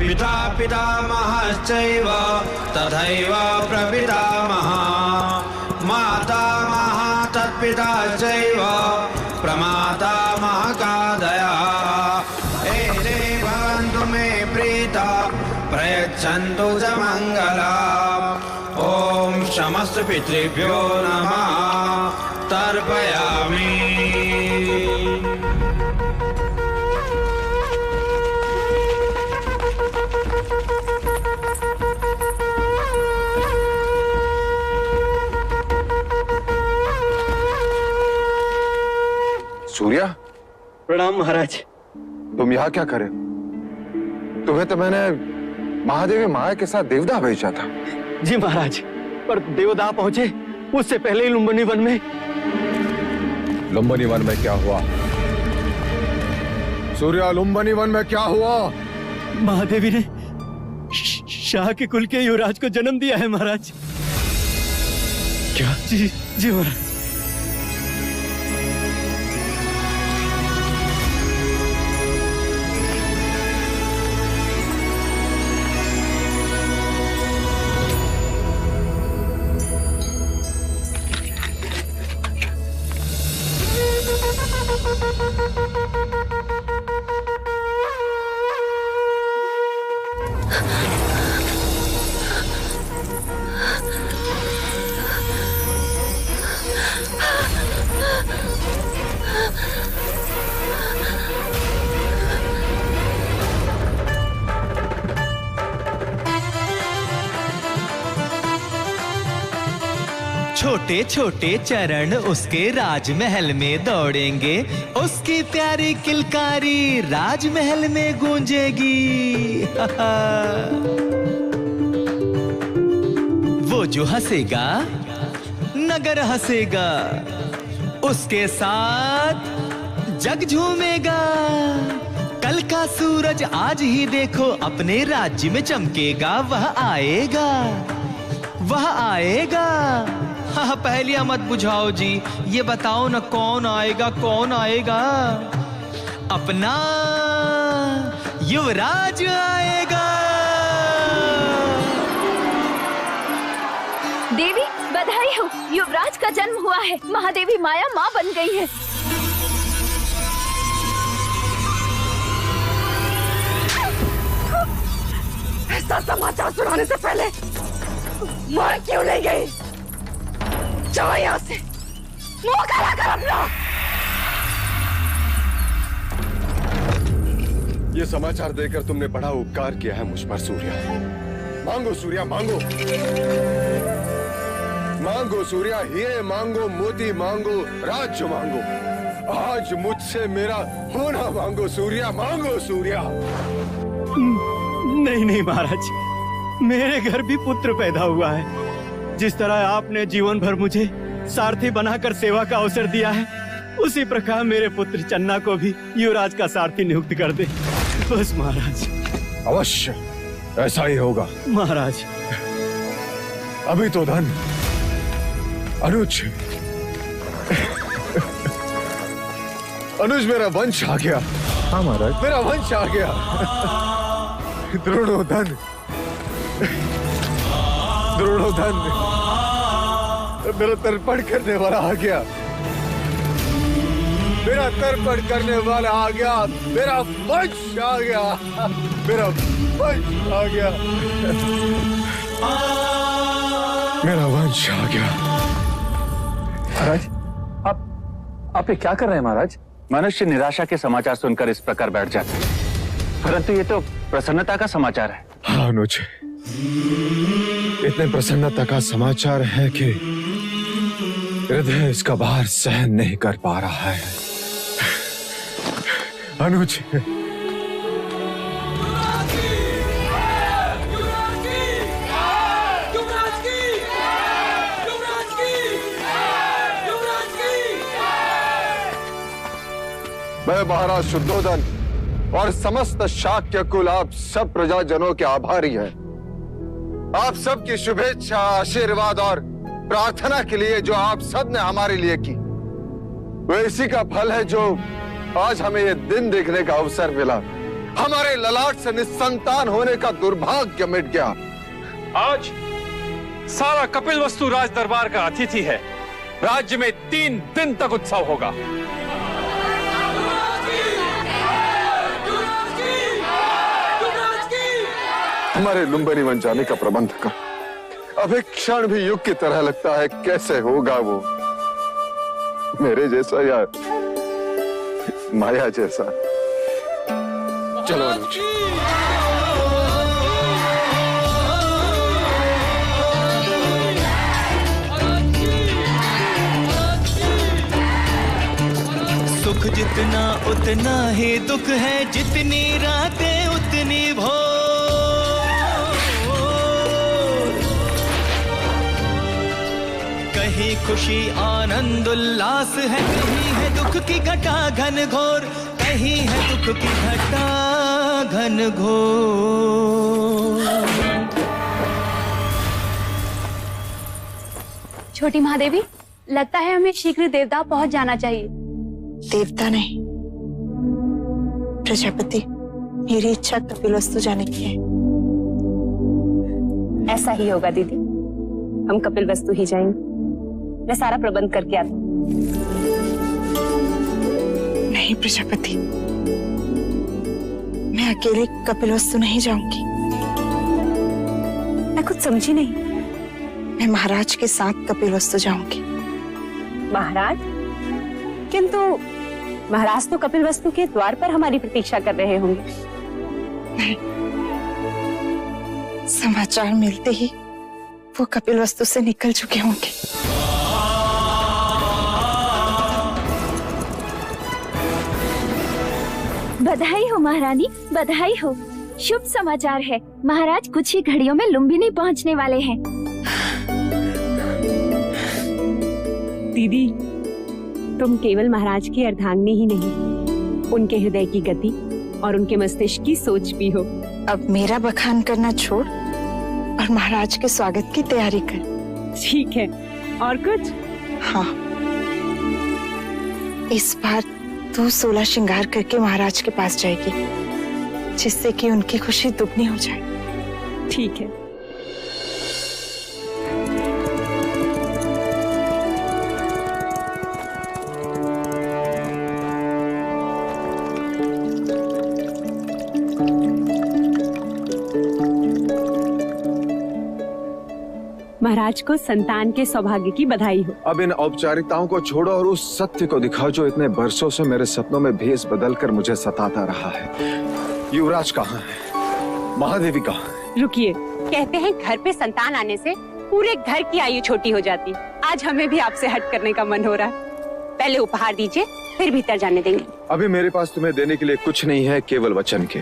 पिता पितामहश्चैव तथैव प्रपितामहः मातामहः तत्पिता चैव प्रमातामहकादयः एते भवन्तु मे प्रीता प्रयच्छन्तु च मङ्गलम् ॐ समस्त पितृभ्यो नमः तर्पयामि। सूर्या, प्रणाम महाराज। तुम यहाँ क्या करे? तुम्हें तो मैंने महादेवी माया के साथ देवदाह भेजा था। जी महाराज, पर देवदाह पहुंचे उससे पहले ही लुम्बिनी वन में। लुम्बिनी वन में क्या हुआ? सूर्या, लुम्बिनी वन में क्या हुआ? महादेवी ने शाह के कुल के युवराज को जन्म दिया है महाराज। क्या? जी जी महाराज। छोटे छोटे चरण उसके राजमहल में दौड़ेंगे, उसकी प्यारी किलकारी राजमहल में गूंजेगी। वो जो हंसेगा नगर हंसेगा, उसके साथ जग झूमेगा। कल का सूरज आज ही देखो अपने राज्य में चमकेगा। वह आएगा, वह आएगा। हाँ, पहेलियां मत बुझाओ जी, ये बताओ ना कौन आएगा, कौन आएगा? अपना युवराज आएगा। देवी बधाई हो, युवराज का जन्म हुआ है। महादेवी माया माँ बन गई है। ऐसा समाचार सुनाने से पहले मार क्यों ले गई? जाओ यहाँ से, मुंह काला कर अपना। ये समाचार देकर तुमने बड़ा उपकार किया है मुझ पर सूर्या। मांगो सूर्या, मांगो मांगो सूर्या, हीरे मांगो, मोती मांगो, राज्य मांगो। आज मुझसे मेरा होना मांगो सूर्या, मांगो सूर्या। नहीं नहीं महाराज, मेरे घर भी पुत्र पैदा हुआ है। जिस तरह आपने जीवन भर मुझे सारथी बनाकर सेवा का अवसर दिया है, उसी प्रकार मेरे पुत्र चन्ना को भी युवराज का सारथी नियुक्त कर दे बस महाराज। अवश्य ऐसा ही होगा महाराज। अभी तो धन अनुज अनुज मेरा वंश आ गया। हाँ महाराज, मेरा वंश आ गया। द्रोणोधन, द्रोणोधन मेरा तर्पण करने वाला आ गया। मेरा तर्पण करने वाला आ गया। मेरा वंश आ गया। मेरा वंश आ गया। मेरा वंश आ गया। महाराज, आप ये क्या कर रहे हैं महाराज? मनुष्य निराशा के समाचार सुनकर इस प्रकार बैठ जाते हैं, परंतु ये तो प्रसन्नता का समाचार है। हाँ अनुज, इतने प्रसन्नता का समाचार है कि हृदय इसका भार सहन नहीं कर पा रहा है। अनुज, मैं महाराज शुद्धोधन और समस्त शाक्य कुल आप सब प्रजाजनों के आभारी हैं। आप सबकी शुभेच्छा, आशीर्वाद और प्रार्थना के लिए जो आप सब ने हमारे लिए की, वो इसी का फल है जो आज हमें ये दिन देखने का अवसर मिला। हमारे ललाट से निस्संतान होने का दुर्भाग्य मिट गया। आज सारा कपिलवस्तु राज दरबार का अतिथि है। राज्य में 3 दिन तक उत्सव होगा। हमारे लुम्बिनी बन जाने का प्रबंध कर। अब एक क्षण भी युग की तरह लगता है। कैसे होगा वो मेरे जैसा या माया जैसा? चलो अनुज। सुख जितना उतना ही दुख है, जितनी रातें उतनी भोर। कहीं खुशी आनंद उल्लास है, कहीं है दुख की घटा घन घोर, कहीं है दुख की घटा घन घोर। छोटी महादेवी, लगता है हमें शीघ्र देवता पहुंच जाना चाहिए। देवता नहीं, प्रजापति। मेरी इच्छा कपिलवस्तु जाने की है। ऐसा ही होगा दीदी, हम कपिलवस्तु ही जाएंगे। मैं सारा प्रबंध करके आता हूँ। नहीं प्रजापति, मैं अकेले कपिलवस्तु नहीं जाऊंगी। मैं कुछ समझी नहीं। मैं महाराज के साथ कपिलवस्तु जाऊंगी। महाराज? किंतु महाराज तो कपिलवस्तु के द्वार पर हमारी प्रतीक्षा कर रहे होंगे। नहीं, समाचार मिलते ही वो कपिलवस्तु से निकल चुके होंगे। बधाई हो महारानी, बधाई हो। शुभ समाचार है। महाराज कुछ ही घड़ियों में लुम्बिनी पहुंचने वाले हैं। दीदी, तुम केवल महाराज की अर्धांगिनी ही नहीं, उनके हृदय की गति और उनके मस्तिष्क की सोच भी हो। अब मेरा बखान करना छोड़ और महाराज के स्वागत की तैयारी कर। ठीक है, और कुछ? हाँ, इस बार तू 16 श्रृंगार करके महाराज के पास जाएगी, जिससे कि उनकी खुशी दुगनी हो जाए। ठीक है। महाराज को संतान के सौभाग्य की बधाई हो। अब इन औपचारिकताओं को छोड़ो और उस सत्य को दिखाओ जो इतने बरसों से मेरे सपनों में भेष बदलकर मुझे सताता रहा है। युवराज कहाँ है? महादेवी कहाँ है? रुकिए, कहते हैं घर पे संतान आने से पूरे घर की आयु छोटी हो जाती। आज हमें भी आपसे हट करने का मन हो रहा है। पहले उपहार दीजिए, फिर भीतर जाने देंगे। अभी मेरे पास तुम्हें देने के लिए कुछ नहीं है, केवल वचन के।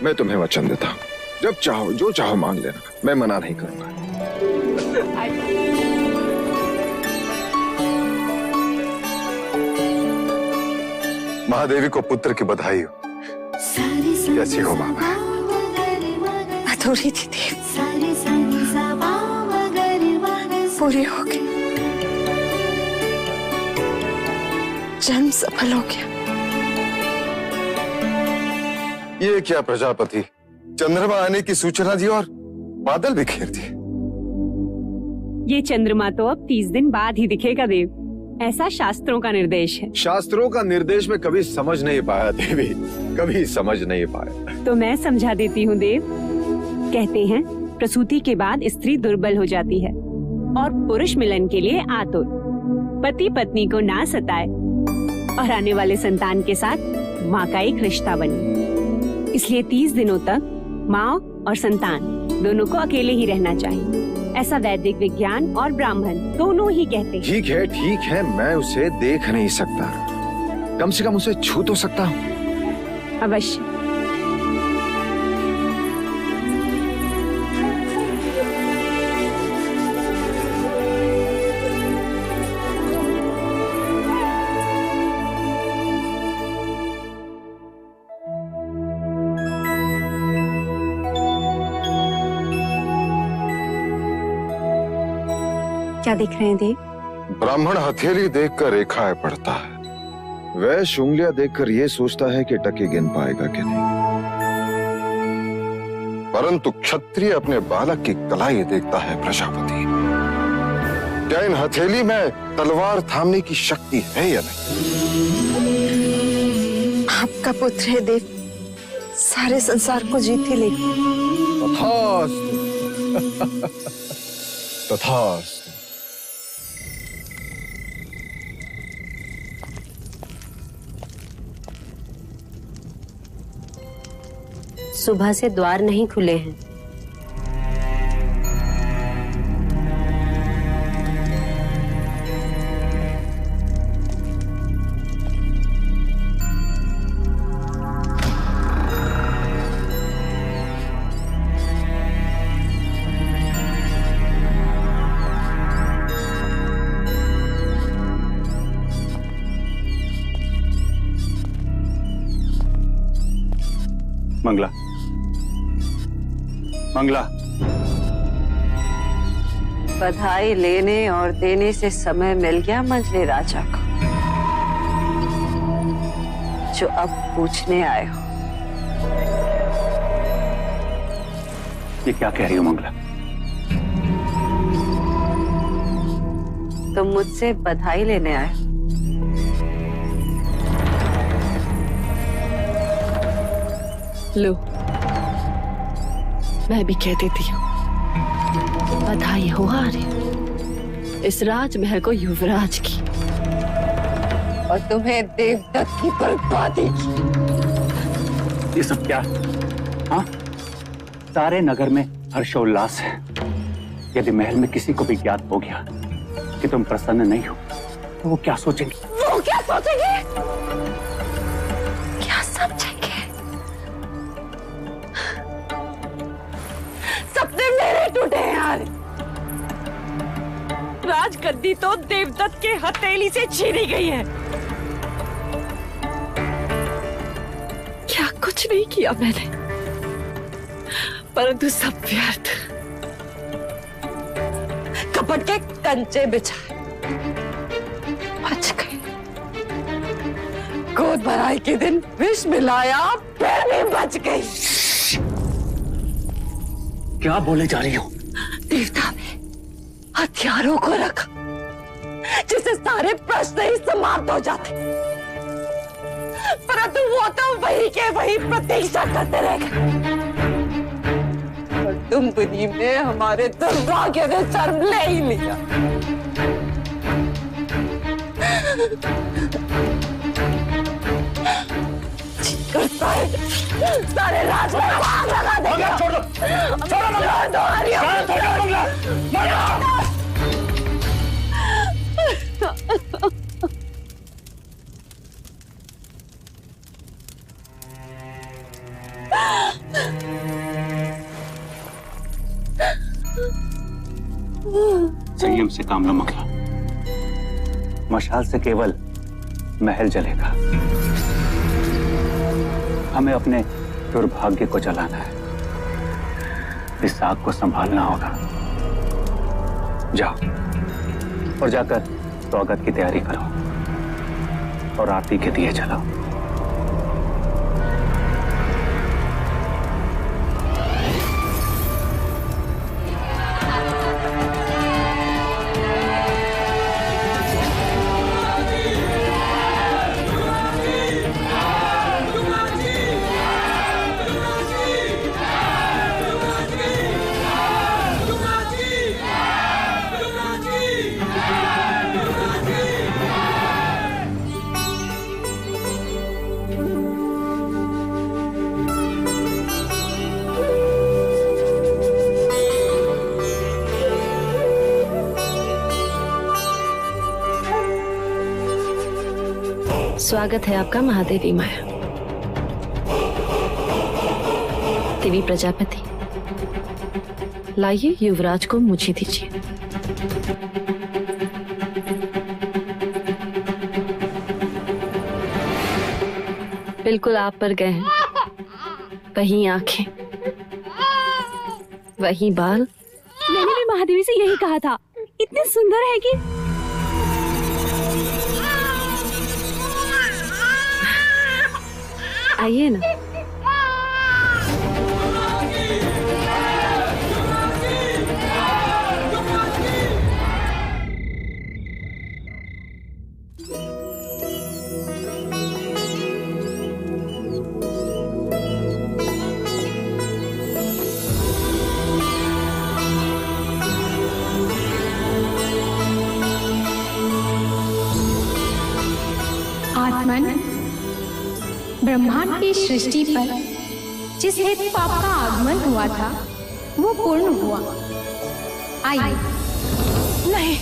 मैं तुम्हें वचन देता हूँ, जब चाहो जो चाहो मांग लेना, मैं मना नहीं करूंगा। महादेवी को पुत्र की बधाई हो। कैसी हो बाबा? अधूरी थी देव, पूरी हो गई। जन्म सफल हो गया। ये क्या प्रजापति, चंद्रमा आने की सूचना दी और बादल भी घेर दिए। ये चंद्रमा तो अब 30 दिन बाद ही दिखेगा देव, ऐसा शास्त्रों का निर्देश है। शास्त्रों का निर्देश में कभी समझ नहीं पाया देवी, कभी समझ नहीं पाया। तो मैं समझा देती हूँ देव। कहते हैं प्रसूति के बाद स्त्री दुर्बल हो जाती है और पुरुष मिलन के लिए आतुर। पति पत्नी को ना सताए और आने वाले संतान के साथ माँ का एक रिश्ता बने। इसलिए 30 दिनों तक माँ और संतान दोनों को अकेले ही रहना चाहिए। ऐसा वैदिक विज्ञान और ब्राह्मण दोनों ही कहते हैं। ठीक है, मैं उसे देख नहीं सकता, कम से कम उसे छू तो सकता हूँ। अवश्य। क्या देख रहे हैं देव? ब्राह्मण हथेली देखकर रेखाएं पढ़ता है, वैश्य उंगलियां देखकर ये सोचता है कि टके गिन पाएगा कि नहीं। परंतु क्षत्रिय अपने बालक की कलाई देखता है प्रजापति। क्या इन हथेली में तलवार थामने की शक्ति है या नहीं? आपका पुत्र है देव, सारे संसार को जीत ही लेगा। तथास्तु। तथास्तु। सुबह से द्वार नहीं खुले हैं। मंगला, मंगला। बधाई लेने और देने से समय मिल गया मंझले राजा को, जो अब पूछने आए हो। ये क्या कह रही हो मंगला? तुम मुझसे बधाई लेने आए हो। लो, मैं भी कह देती हूँ, बधाई हो आर्य, इस राजमहल को युवराज की और तुम्हें देवदत्त की बर्बादी की। ये सब क्या? हाँ, सारे नगर में हर्षोल्लास है। यदि महल में किसी को भी ज्ञात हो गया कि तुम प्रसन्न नहीं हो, तो वो क्या सोचेंगे? वो क्या सोचेंगे? क्या समझेंगे? सपने मेरे टूटे हैं यार। राजगद्दी तो देवदत्त के हथेली से छीनी गई है। क्या कुछ नहीं किया मैंने, परंतु सब व्यर्थ। कपट के कंचे बिछाए, बच गए। गोद भराई के दिन विष मिलाया, फिर भी बच गई। क्या बोले जा रही हो? देवता ने हथियारों को रखा, जिससे सारे प्रश्न ही समाप्त हो जाते, परंतु वो तो वही के वही प्रतीक्षा करते रह गए। और तुम बुद्धि में हमारे दुर्भाग्य ने जन्म ले ही लिया। सारे राज में आग लगा देंगे। छोड़ दो, छोड़ो संयम से काम लो मंगला। मशाल से केवल महल जलेगा, हमें अपने दुर्भाग्य को जलाना है। इस आग को संभालना होगा। जाओ और जाकर स्वागत की तैयारी करो और आरती के दिए जलाओ। स्वागत है आपका महादेवी माया। देवी प्रजापति, लाइए युवराज को मुझे दीजिए। बिल्कुल आप पर गए हैं, वही आंखें, वही बाल। मैंने भी महादेवी से यही कहा था, इतने सुंदर है कि। आइए ना। की सृष्टि पर जिस हेतु पाप का आगमन हुआ था वो पूर्ण हुआ। आइए। नहीं,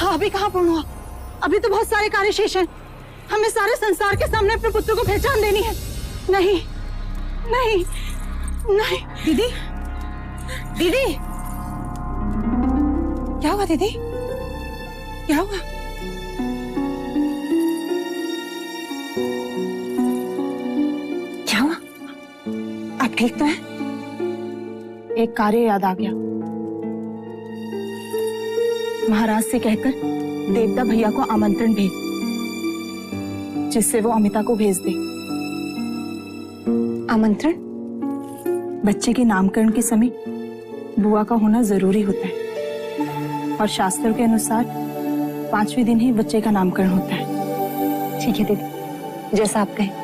अभी कहाँ पूर्ण हुआ? अभी तो बहुत सारे कार्य शेष हैं। हमें सारे संसार के सामने अपने पुत्र को पहचान देनी है। नहीं नहीं नहीं। दीदी, दीदी, क्या हुआ दीदी? क्या हुआ? क्या हुआ? आप ठीक तो हैं? एक कार्य याद आ गया। महाराज से कहकर देवता भैया को आमंत्रण भेज, जिससे वो अमिता को भेज दे। आमंत्रण? बच्चे के नामकरण के समय बुआ का होना जरूरी होता है और शास्त्रों के अनुसार 5वें दिन ही बच्चे का नामकरण होता है। ठीक है दीदी, जैसा आप कहें।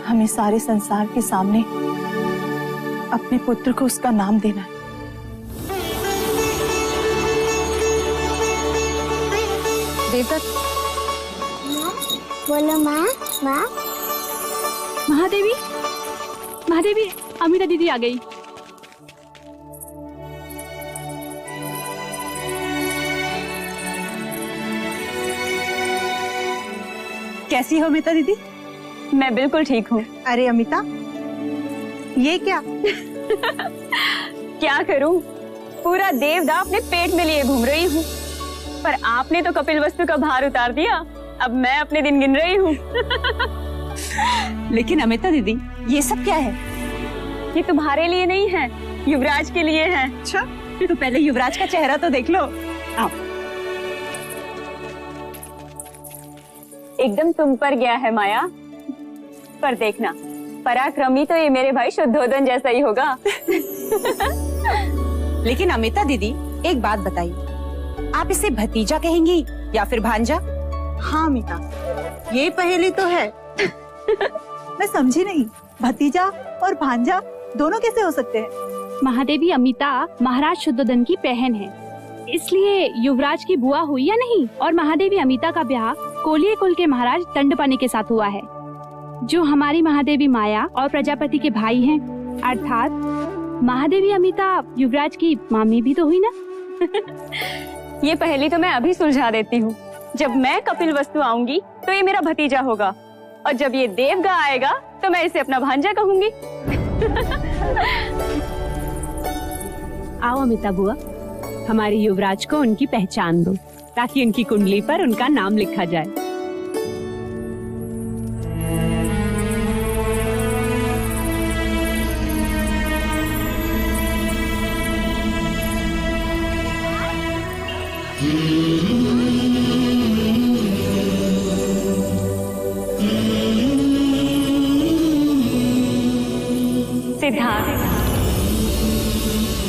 हमें सारे संसार के सामने अपने पुत्र को उसका नाम देना है। देवदत्त, बोलो माँ। माँ, महादेवी, महादेवी, अमिता दीदी आ गई। कैसी हो अमिता दीदी? मैं बिल्कुल ठीक हूँ। अरे अमिता, ये क्या? क्या करूँ, पूरा देवदा अपने पेट में लिए घूम रही हूँ, पर आपने तो कपिल वस्तु का भार उतार दिया। अब मैं अपने दिन गिन रही हूँ। लेकिन अमिता दीदी, ये सब क्या है? ये तुम्हारे लिए नहीं है, युवराज के लिए है। अच्छा, तो पहले युवराज का चेहरा तो देख लो। आओ। एकदम तुम पर गया है माया, पर देखना पराक्रमी तो ये मेरे भाई शुद्धोदन जैसा ही होगा। लेकिन अमिता दीदी, एक बात बताइए, आप इसे भतीजा कहेंगी या फिर भांजा? हाँ अमिता, ये पहेली तो है। मैं समझी नहीं, भतीजा और भांजा दोनों कैसे हो सकते हैं? महादेवी अमिता महाराज शुद्धोदन की बहन है, इसलिए युवराज की बुआ हुई या नहीं। और महादेवी अमिता का ब्याह कोलिये कुल के महाराज दंडपानी के साथ हुआ है, जो हमारी महादेवी माया और प्रजापति के भाई हैं। अर्थात महादेवी अमिता युवराज की मामी भी तो हुई ना। ये पहेली तो मैं अभी सुलझा देती हूँ। जब मैं कपिल वस्तु आऊंगी तो ये मेरा भतीजा होगा, और जब ये देवगा आएगा तो मैं इसे अपना भांजा कहूंगी। आओ अमिता बुआ, हमारे युवराज को उनकी पहचान दो, ताकि उनकी कुंडली पर उनका नाम लिखा जाए। सिद्धार्थ,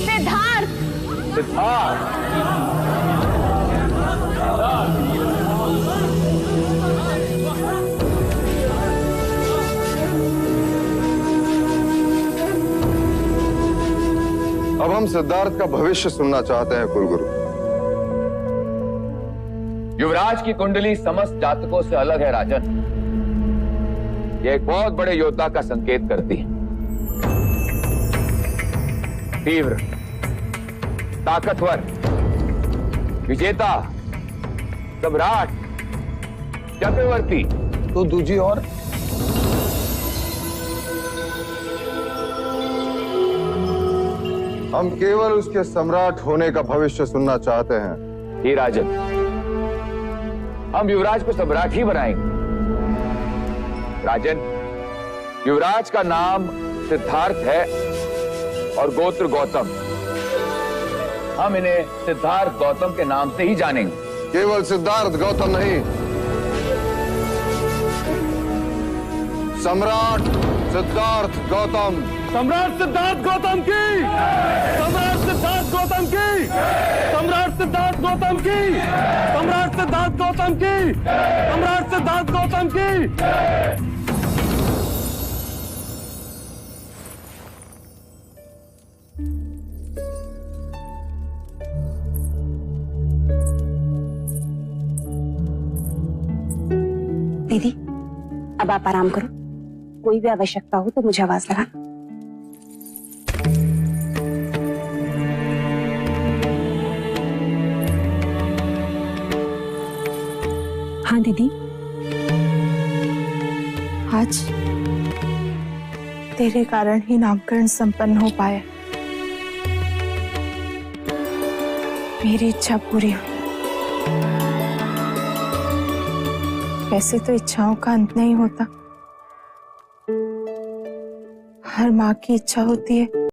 सिद्धार्थ, सिद्धार्थ, अब हम सिद्धार्थ का भविष्य सुनना चाहते हैं कुलगुरु। युवराज की कुंडली समस्त जातकों से अलग है राजन। यह एक बहुत बड़े योद्धा का संकेत करती है। तीव्र, ताकतवर, विजेता, सम्राट, चक्रवर्ती, तो दूजी और हम केवल उसके सम्राट होने का भविष्य सुनना चाहते हैं। ही राजन, हम युवराज को सम्राट ही बनाएंगे। राजन, युवराज का नाम सिद्धार्थ है और गोत्र गौतम। हम इन्हें सिद्धार्थ गौतम के नाम से ही जानेंगे। केवल सिद्धार्थ गौतम नहीं, सम्राट सिद्धार्थ गौतम। सम्राट सिद्धार्थ गौतम की, सम्राट सिद्धार्थ गौतम की, सम्राट सिद्धार्थ गौतम की, सम्राट सिद्धार्थ गौतम की, सम्राट सिद्धार्थ गौतम की। दीदी, अब आप आराम करो, कोई भी आवश्यकता हो तो मुझे आवाज लगा। हाँ दीदी, आज तेरे कारण ही नामकरण संपन्न हो पाया। मेरी इच्छा पूरी हुई। वैसे तो इच्छाओं का अंत नहीं होता। हर माँ की इच्छा होती है